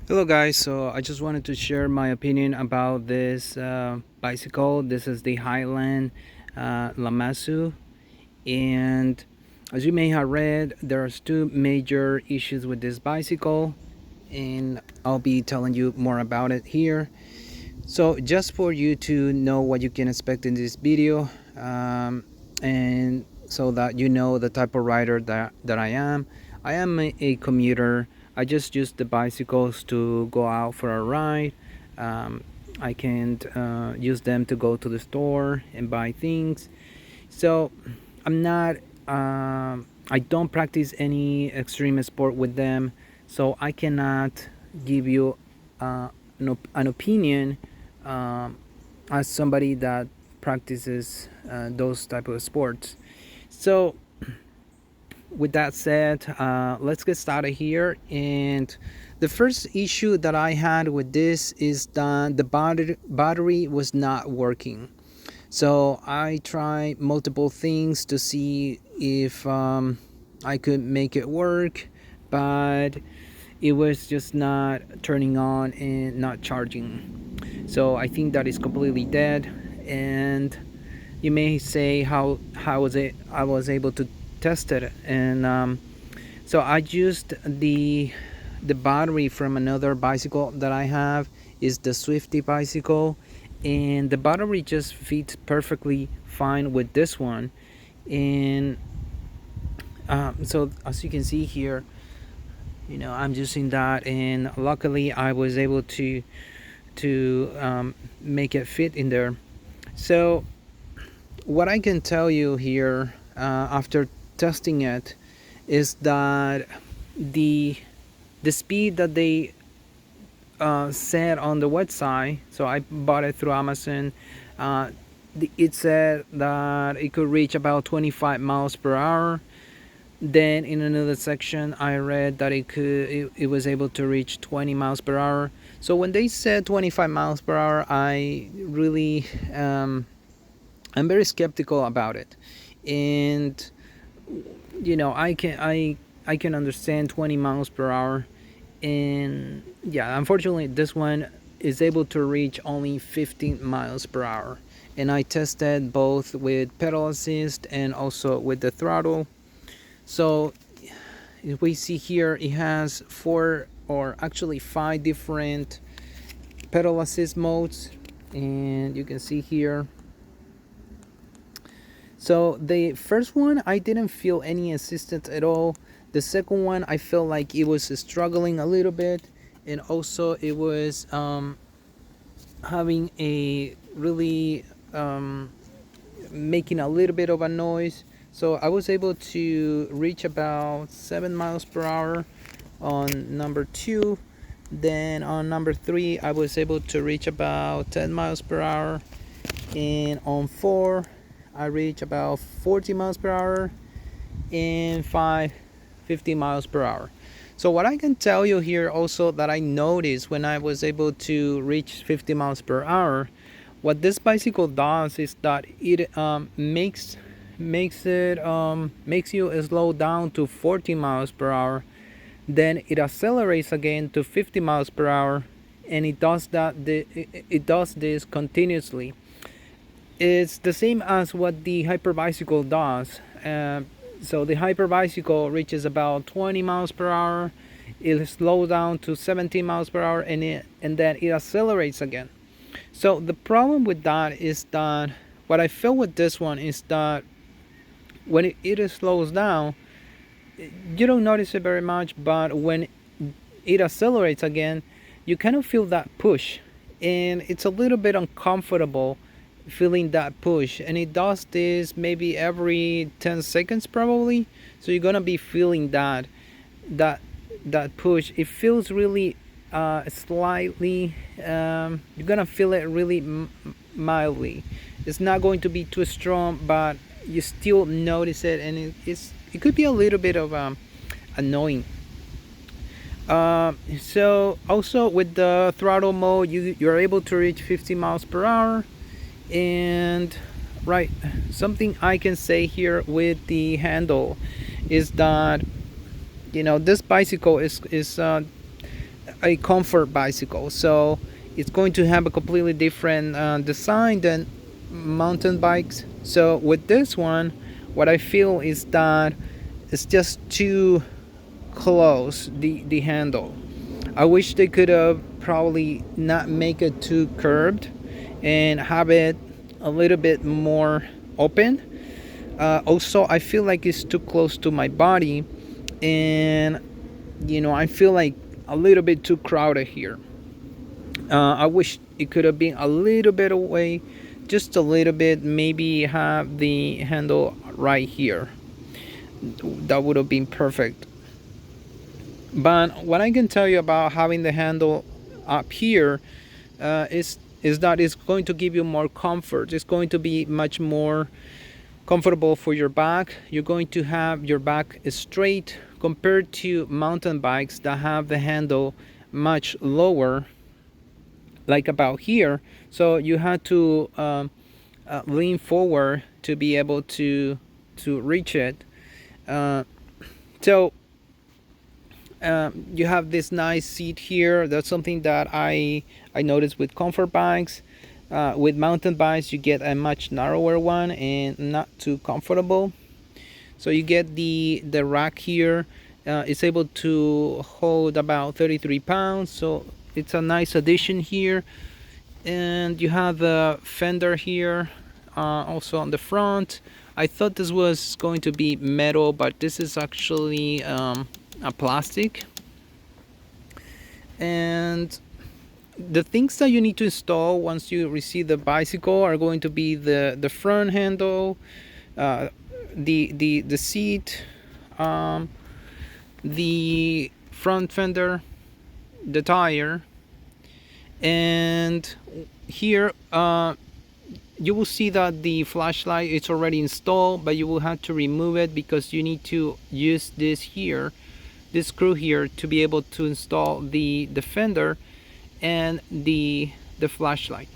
Hello guys, so I just wanted to share my opinion about this bicycle. This is the Hiland Lamassu, and as you may have read, there's two major issues with this bicycle, and I'll be telling you more about it here. So just for you to know what you can expect in this video, and so that you know the type of rider that I am a commuter. I just use the bicycles to go out for a ride. I can use them to go to the store and buy things. So I'm not, I don't practice any extreme sport with them. So I cannot give you an opinion as somebody that practices those type of sports. So with that said, let's get started here. And the first issue that I had with this is that the battery was not working. So I tried multiple things to see if I could make it work, but it was just not turning on and not charging. So I think that is completely dead. And you may say how was it I was able to test it, and so I used the battery from another bicycle that I have, is the Swifty bicycle, and the battery just fits perfectly fine with this one. And so as you can see here, I'm using that, and luckily I was able to make it fit in there. So what I can tell you here, after testing it, is that the speed that they said on the website, so I bought it through Amazon, it said that it could reach about 25 miles per hour. Then in another section I read that it was able to reach 20 miles per hour. So when they said 25 miles per hour, I really I'm very skeptical about it. And I can understand 20 miles per hour, and yeah, unfortunately this one is able to reach only 15 miles per hour. And I tested both with pedal assist and also with the throttle. So if we see here, it has 4 or actually 5 different pedal assist modes, and you can see here. So the first one, I didn't feel any assistance at all. The second one, I felt like it was struggling a little bit, and also it was having a really making a little bit of a noise. So I was able to reach about 7 miles per hour on number 2. Then on number 3, I was able to reach about 10 miles per hour. And on 4, I reach about 40 miles per hour. And 5, 50 miles per hour. So what I can tell you here also that I noticed when I was able to reach 50 miles per hour, what this bicycle does is that it makes you slow down to 40 miles per hour. Then it accelerates again to 50 miles per hour, and it does this continuously. It's the same as what the hyper bicycle does. So the hyper bicycle reaches about 20 miles per hour, it slows down to 17 miles per hour, and then it accelerates again. So the problem with that is that what I feel with this one is that when it slows down, you don't notice it very much, but when it accelerates again, you kind of feel that push, and it's a little bit uncomfortable feeling that push. And it does this maybe every 10 seconds probably. So you're gonna be feeling that push. It feels really slightly, you're gonna feel it really mildly. It's not going to be too strong, but you still notice it, and it could be a little bit of annoying. So also with the throttle mode, you're able to reach 50 miles per hour. And right, something I can say here with the handle is that this bicycle is a comfort bicycle. So it's going to have a completely different design than mountain bikes. So with this one, what I feel is that it's just too close, the handle. I wish they could have probably not make it too curved and have it a little bit more open. Also, I feel like it's too close to my body, and I feel like a little bit too crowded here. I wish it could have been a little bit away, just a little bit. Maybe have the handle right here. That would have been perfect. But what I can tell you about having the handle up here is that it's going to give you more comfort. It's going to be much more comfortable for your back. You're going to have your back straight compared to mountain bikes that have the handle much lower, like about here. So you have to lean forward to be able to reach it. So you have this nice seat here. That's something that I noticed with comfort bikes. With mountain bikes, you get a much narrower one and not too comfortable. So you get the rack here. It's able to hold about 33 pounds. So it's a nice addition here. And you have the fender here, also on the front. I thought this was going to be metal, but this is actually a plastic. And the things that you need to install once you receive the bicycle are going to be the front handle, the seat, the front fender, the tire, and here you will see that the flashlight is already installed, but you will have to remove it because you need to use this screw here to be able to install the fender and the flashlight.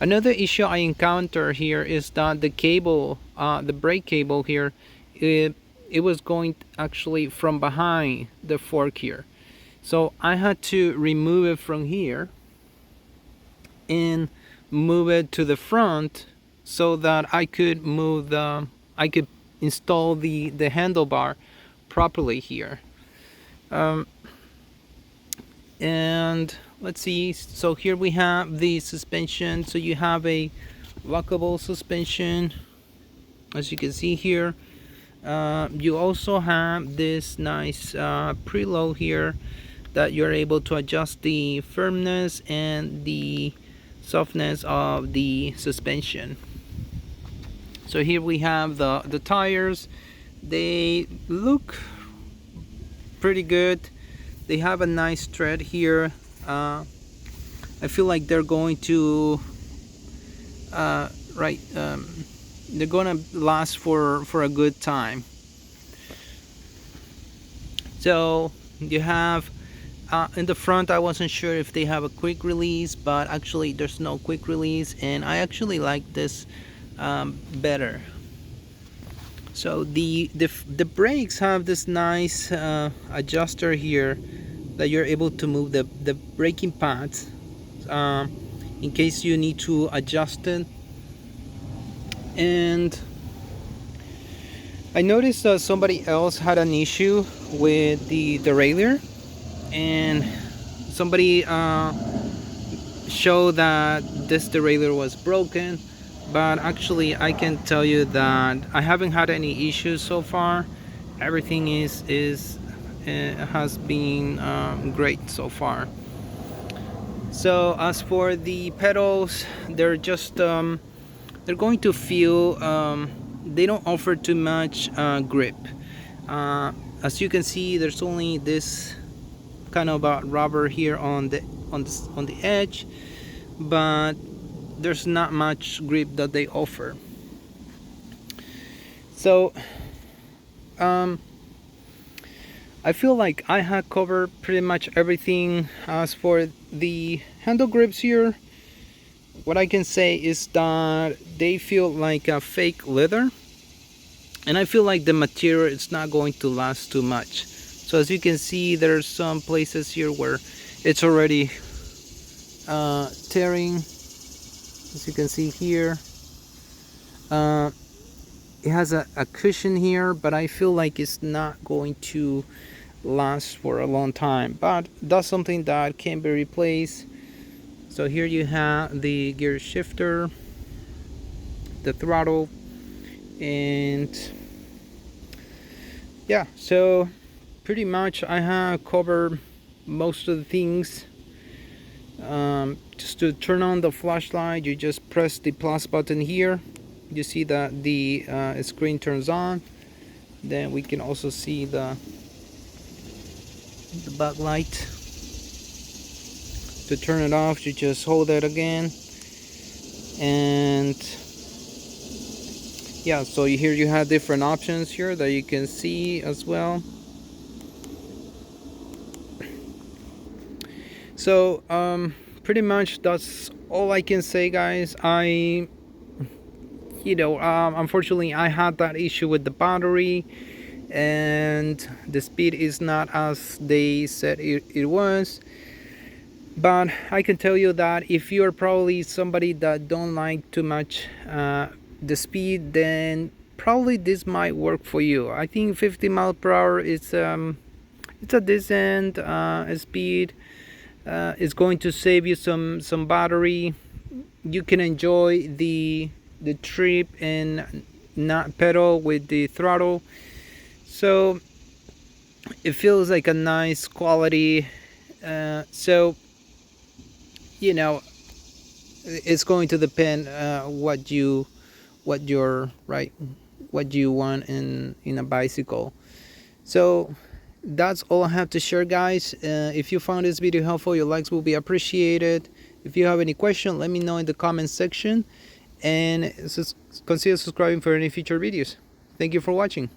Another issue I encounter here is that the cable, the brake cable here, it was going actually from behind the fork here. So I had to remove it from here and move it to the front so that I could install the handlebar properly here. And let's see, so here we have the suspension. So you have a lockable suspension, as you can see here. You also have this nice preload here that you're able to adjust the firmness and the softness of the suspension. So here we have the tires. They look pretty good. They have a nice tread here. I feel like they're going to they're gonna last for a good time. So you have in the front, I wasn't sure if they have a quick release, but actually there's no quick release, and I actually like this better. So the brakes have this nice adjuster here that you're able to move the braking pads in case you need to adjust it. And I noticed that somebody else had an issue with the derailleur, and somebody showed that this derailleur was broken, but actually I can tell you that I haven't had any issues so far. Everything has been great so far. So as for the pedals, they're just they're going to feel they don't offer too much grip. As you can see, there's only this kind of rubber here on the edge, but there's not much grip that they offer. So I feel like I have covered pretty much everything. As for the handle grips here, what I can say is that they feel like a fake leather, and I feel like the material is not going to last too much. So as you can see, there's some places here where it's already tearing. As you can see here, it has a cushion here, but I feel like it's not going to last for a long time, but that's something that can be replaced. So here you have the gear shifter, the throttle, and yeah, so pretty much I have covered most of the things. Just to turn on the flashlight, you just press the plus button here. You see that the screen turns on. Then we can also see the backlight. To turn it off, you just hold it again, and yeah, so here you have different options here that you can see as well. So pretty much that's all I can say, guys. Unfortunately I had that issue with the battery, and the speed is not as they said it was. But I can tell you that if you're probably somebody that don't like too much the speed, then probably this might work for you. I think 50 miles per hour is it's a decent speed. It's going to save you some battery. You can enjoy the trip and not pedal with the throttle. So it feels like a nice quality. So it's going to depend what you want in a bicycle. So that's all I have to share, guys. If you found this video helpful, your likes will be appreciated. If you have any question, let me know in the comment section, and consider subscribing for any future videos. Thank you for watching.